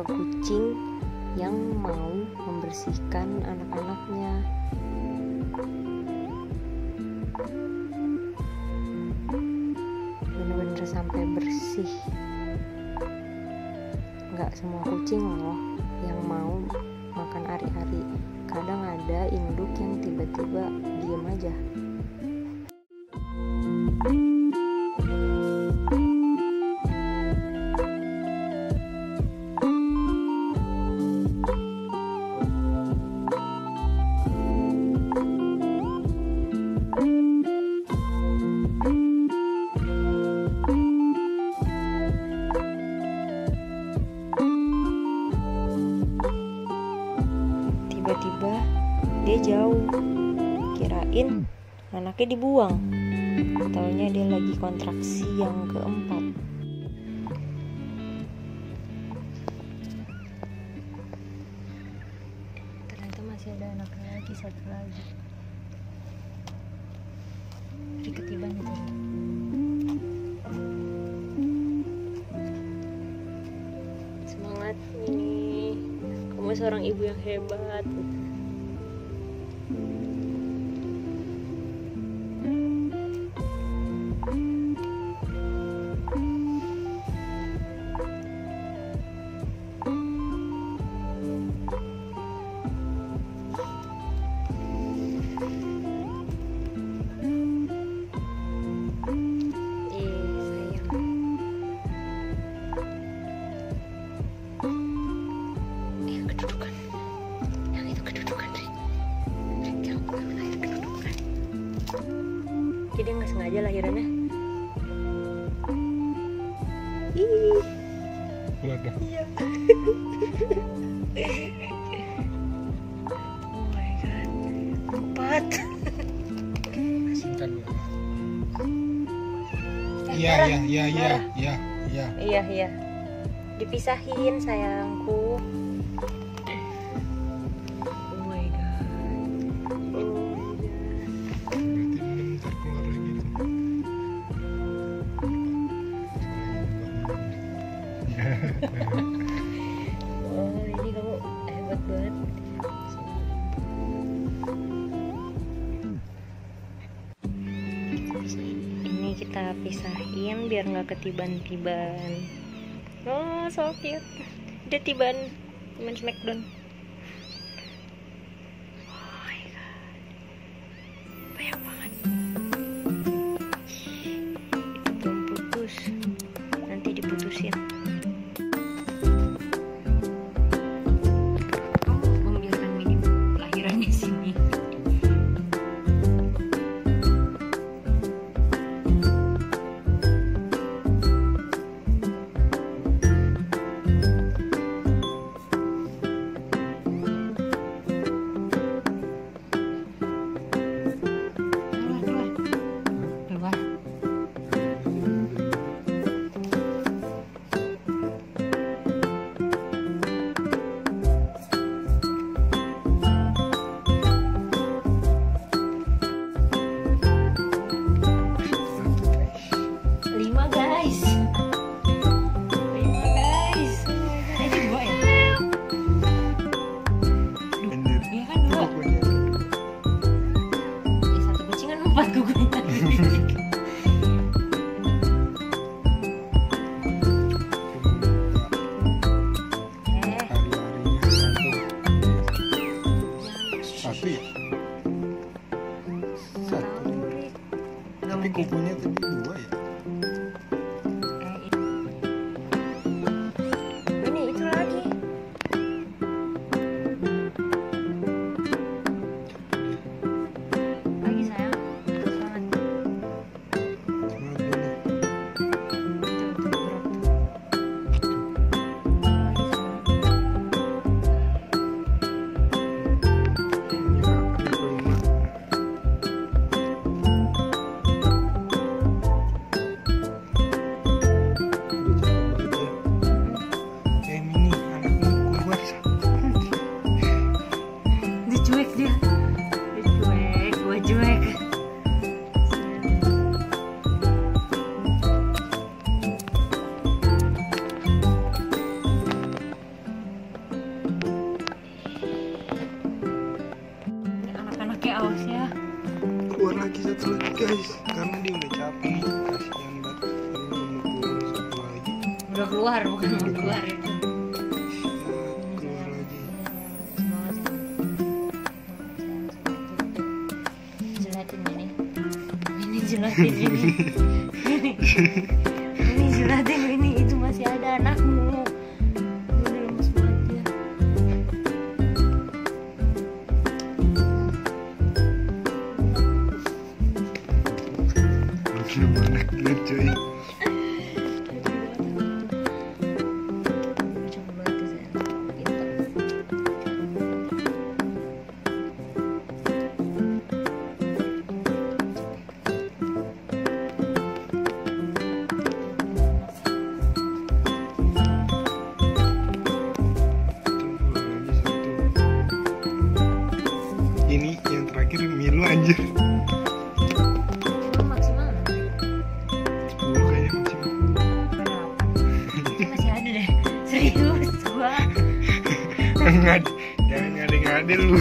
ke kucing yang mau membersihkan anak-anaknya. Bener-bener sampai bersih. Nggak semua kucing loh yang mau makan ari-ari. Kadang ada induk yang tiba-tiba diem aja. Tiba-tiba dia jauh, kirain anaknya dibuang, taunya dia lagi kontraksi yang keempat. Ternyata masih ada anaknya lagi, satu lagi. Jadi ketiban itu. Semangat ini, kamu seorang ibu yang hebat. Jadi nggak sengaja lahirannya. Ih. Iya. Oh my god. 4. Iya. Dipisahin sayangku. Oh, ini kamu hebat banget. Ini kita pisahin biar nggak ketiban-tiban. Oh, so cute. Dia tiban main smackdown. Oh my god, banyak banget. Belum putus, nanti diputusin. Tapi kukunya tadi 2 ya? Ini itu lagi. Lagi sayang. Semangat. Karena dia udah capek, kasihan banget. Ini belum keluar satu lagi. Udah keluar, bukan mau keluar itu. Keluar lagi. Jelatin ini. Ini jelatin ini. Ini jelatin ini. Itu masih ada anakmu. Udah lemes banget ya. Gimana dia coy? Coba banget tuh saya. Pintar. Keluar lagi satu. Ini yang terakhir Milu anjir. Maksimal 10 kayaknya maksimal. berapa? Masih ada deh. Serius gua. Jangan ngade-ngade lu.